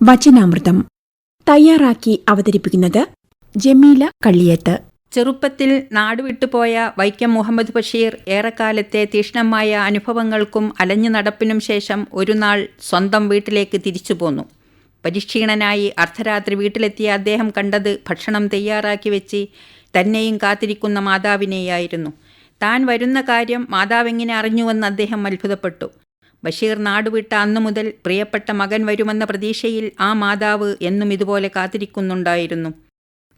വചനാമൃതം തയ്യാറാക്കി അവതരിപ്പിക്കുന്നത് ജമീല കള്ളിയത്ത്. ചെറുപ്പത്തിൽ നാടുവിട്ടുപോയ വൈക്കം മുഹമ്മദ് ബഷീർ ഏറെക്കാലത്തെ തീക്ഷ്ണമായ അനുഭവങ്ങൾക്കും അലഞ്ഞു നടപ്പിനും ശേഷം ഒരുനാൾ സ്വന്തം വീട്ടിലേക്ക് തിരിച്ചു പോന്നു. പരിക്ഷീണനായി അർദ്ധരാത്രി വീട്ടിലെത്തിയ അദ്ദേഹം കണ്ടത് ഭക്ഷണം തയ്യാറാക്കി വെച്ച് തന്നെയും കാത്തിരിക്കുന്ന മാതാവിനെയായിരുന്നു. താൻ വരുന്ന കാര്യം മാതാവെങ്ങനെ അറിഞ്ഞുവെന്ന് അദ്ദേഹം അത്ഭുതപ്പെട്ടു. ബഷീർ നാടുവിട്ട അന്നു മുതൽ പ്രിയപ്പെട്ട മകൻ വരുമെന്ന പ്രതീക്ഷയിൽ ആ മാതാവ് എന്നും ഇതുപോലെ കാത്തിരിക്കുന്നുണ്ടായിരുന്നു.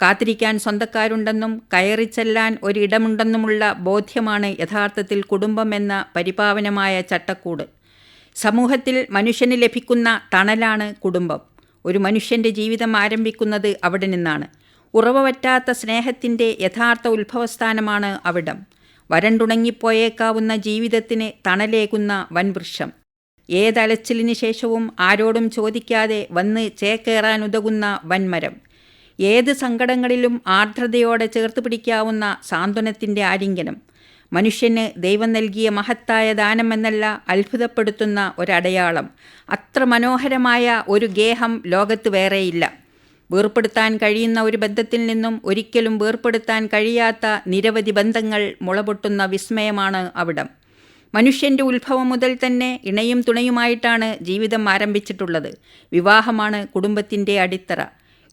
കാത്തിരിക്കാൻ സ്വന്തക്കാരുണ്ടെന്നും കയറിച്ചെല്ലാൻ ഒരിടമുണ്ടെന്നുമുള്ള ബോധ്യമാണ് യഥാർത്ഥത്തിൽ കുടുംബം എന്ന പരിപാവനമായ ചട്ടക്കൂട്. സമൂഹത്തിൽ മനുഷ്യന് ലഭിക്കുന്ന തണലാണ് കുടുംബം. ഒരു മനുഷ്യൻ്റെ ജീവിതം ആരംഭിക്കുന്നത് അവിടെ നിന്നാണ്. ഉറവ പറ്റാത്ത സ്നേഹത്തിൻ്റെ യഥാർത്ഥ ഉത്ഭവസ്ഥാനമാണ് അവിടം. വരണ്ടുണങ്ങിപ്പോയേക്കാവുന്ന ജീവിതത്തിന് തണലേകുന്ന വൻവൃക്ഷം. ഏതലച്ചിലിന് ശേഷവും ആരോടും ചോദിക്കാതെ വന്ന് ചേക്കേറാനുതകുന്ന വൻമരം. ഏത് സങ്കടങ്ങളിലും ആർദ്രതയോടെ ചേർത്ത് പിടിക്കാവുന്ന സാന്ത്വനത്തിൻ്റെ ആലിംഗനം. മനുഷ്യന് ദൈവം നൽകിയ മഹത്തായ ദാനമെന്നല്ല, അത്ഭുതപ്പെടുത്തുന്ന ഒരടയാളം. അത്ര മനോഹരമായ ഒരു ഗേഹം ലോകത്ത് വേറെയില്ല. വേർപ്പെടുത്താൻ കഴിയുന്ന ഒരു ബന്ധത്തിൽ നിന്നും ഒരിക്കലും വേർപ്പെടുത്താൻ കഴിയാത്ത നിരവധി ബന്ധങ്ങൾ മുളപൊട്ടുന്ന വിസ്മയമാണ് അവിടം. മനുഷ്യൻ്റെ ഉത്ഭവം മുതൽ തന്നെ ഇണയും തുണയുമായിട്ടാണ് ജീവിതം ആരംഭിച്ചിട്ടുള്ളത്. വിവാഹമാണ് കുടുംബത്തിൻ്റെ അടിത്തറ.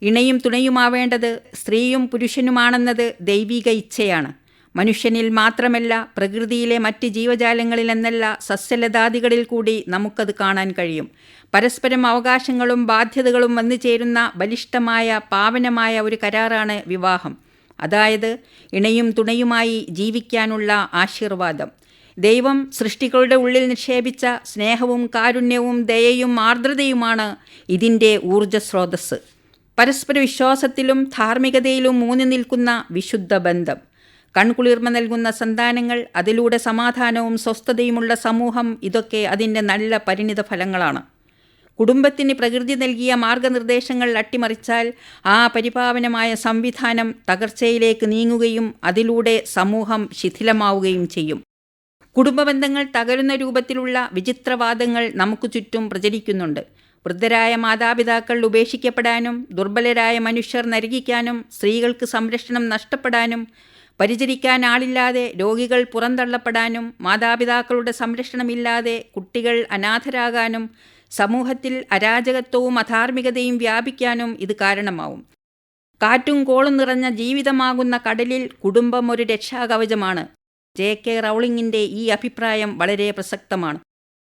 ഇണയും തുണയുമാവേണ്ടത് സ്ത്രീയും പുരുഷനുമാണെന്നത് ദൈവിക ഇച്ഛയാണ്. മനുഷ്യനിൽ മാത്രമല്ല, പ്രകൃതിയിലെ മറ്റ് ജീവജാലങ്ങളിലെന്നല്ല, സസ്യലതാദികളിൽ കൂടി നമുക്കത് കാണാൻ കഴിയും. പരസ്പരം അവകാശങ്ങളും ബാധ്യതകളും വന്നു ചേരുന്ന ബലിഷ്ഠമായ പാവനമായ ഒരു കരാറാണ് വിവാഹം. അതായത് ഇണയും തുണയുമായി ജീവിക്കാനുള്ള ആശീർവാദം. ദൈവം സൃഷ്ടികളുടെ ഉള്ളിൽ നിക്ഷേപിച്ച സ്നേഹവും കാരുണ്യവും ദയയും ആർദ്രതയുമാണ് ഇതിൻ്റെ ഊർജ്ജസ്രോതസ്സ്. പരസ്പര വിശ്വാസത്തിലും ധാർമ്മികതയിലും ഊന്നി നിൽക്കുന്ന വിശുദ്ധ ബന്ധം. കൺകുളിർമ നൽകുന്ന സന്താനങ്ങൾ, അതിലൂടെ സമാധാനവും സ്വസ്ഥതയുമുള്ള സമൂഹം, ഇതൊക്കെ അതിൻ്റെ നല്ല പരിണിത ഫലങ്ങളാണ്. കുടുംബത്തിന് പ്രകൃതി നൽകിയ മാർഗനിർദ്ദേശങ്ങൾ അട്ടിമറിച്ചാൽ ആ പരിപാവനമായ സംവിധാനം തകർച്ചയിലേക്ക് നീങ്ങുകയും അതിലൂടെ സമൂഹം ശിഥിലമാവുകയും ചെയ്യും. കുടുംബബന്ധങ്ങൾ തകരുന്ന രൂപത്തിലുള്ള വിചിത്രവാദങ്ങൾ നമുക്ക് ചുറ്റും പ്രചരിക്കുന്നുണ്ട്. വൃദ്ധരായ മാതാപിതാക്കൾ ഉപേക്ഷിക്കപ്പെടാനും, ദുർബലരായ മനുഷ്യർ നരകിക്കാനും, സ്ത്രീകൾക്ക് സംരക്ഷണം നഷ്ടപ്പെടാനും, പരിചരിക്കാൻ ആളില്ലാതെ രോഗികൾ പുറന്തള്ളപ്പെടാനും, മാതാപിതാക്കളുടെ സംരക്ഷണമില്ലാതെ കുട്ടികൾ അനാഥരാകാനും, സമൂഹത്തിൽ അരാജകത്വവും അധാർമികതയും വ്യാപിക്കാനും ഇത് കാരണമാവും. കാറ്റും കോളും നിറഞ്ഞ ജീവിതമാകുന്ന കടലിൽ കുടുംബം ഒരു രക്ഷാകവചമാണ്. JK റൗളിങ്ങിൻ്റെ ഈ അഭിപ്രായം വളരെ പ്രസക്തമാണ്.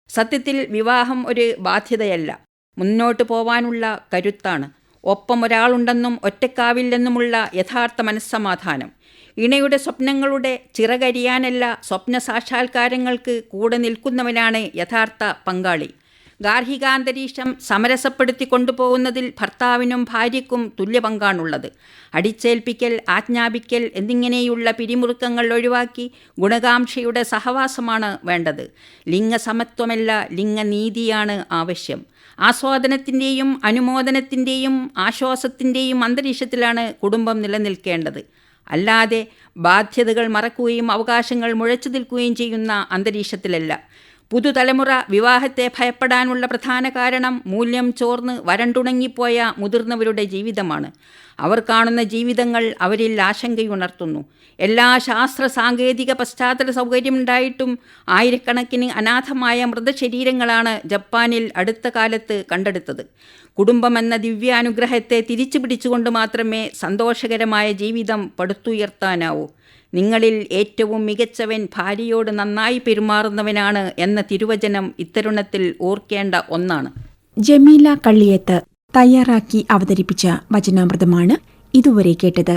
സത്യത്തിൽ വിവാഹം ഒരു ബാധ്യതയല്ല, മുന്നോട്ട് പോവാനുള്ള കരുത്താണ്. ഒപ്പം ഒരാളുണ്ടെന്നും ഒറ്റക്കാവില്ലെന്നുമുള്ള യഥാർത്ഥ മനസ്സമാധാനം. ഇണയുടെ സ്വപ്നങ്ങളുടെ ചിറകരിയാനല്ല, സ്വപ്ന സാക്ഷാത്കാരങ്ങൾക്ക് കൂടെ നിൽക്കുന്നവനാണ് യഥാർത്ഥ പങ്കാളി. ഗാർഹികാന്തരീക്ഷം സമരസപ്പെടുത്തി കൊണ്ടുപോകുന്നതിൽ ഭർത്താവിനും ഭാര്യയ്ക്കും തുല്യ പങ്കാണുള്ളത്. അടിച്ചേൽപ്പിക്കൽ, ആജ്ഞാപിക്കൽ എന്നിങ്ങനെയുള്ള പിരിമുറുക്കങ്ങൾ ഒഴിവാക്കി ഗുണകാംക്ഷയുടെ സഹവാസമാണ് വേണ്ടത്. ലിംഗസമത്വമല്ല, ലിംഗനീതിയാണ് ആവശ്യം. ആസ്വാദനത്തിൻ്റെയും അനുമോദനത്തിൻ്റെയും ആശ്വാസത്തിൻ്റെയും അന്തരീക്ഷത്തിലാണ് കുടുംബം നിലനിൽക്കേണ്ടത്. അല്ലാതെ ബാധ്യതകൾ മറക്കുകയും അവകാശങ്ങൾ മുഴച്ചു നിൽക്കുകയും ചെയ്യുന്ന അന്തരീക്ഷത്തിലല്ല. പുതുതലമുറ വിവാഹത്തെ ഭയപ്പെടാനുള്ള പ്രധാന കാരണം മൂല്യം ചോർന്ന് വരണ്ടുണങ്ങിപ്പോയ മുതിർന്നവരുടെ ജീവിതമാണ്. അവർ കാണുന്ന ജീവിതങ്ങൾ അവരിൽ ആശങ്കയുണർത്തുന്നു. എല്ലാ ശാസ്ത്ര സാങ്കേതിക പശ്ചാത്തല സൗകര്യമുണ്ടായിട്ടും ആയിരക്കണക്കിന് അനാഥമായ മൃതശരീരങ്ങളാണ് ജപ്പാനിൽ അടുത്ത കാലത്ത് കണ്ടെടുത്തത്. കുടുംബമെന്ന ദിവ്യാനുഗ്രഹത്തെ തിരിച്ചു പിടിച്ചുകൊണ്ട് മാത്രമേ സന്തോഷകരമായ ജീവിതം പടുത്തുയർത്താനാവൂ. നിങ്ങളിൽ ഏറ്റവും മികച്ചവൻ ഭാര്യയോട് നന്നായി പെരുമാറുന്നവനാണ് എന്ന തിരുവചനം ഇത്തരുണത്തിൽ ഓർക്കേണ്ട ഒന്നാണ്. ജമീല കള്ളിയത്ത് തയ്യാറാക്കി അവതരിപ്പിച്ച വചനാമൃതമാണ് ഇതുവരെ കേട്ടത്.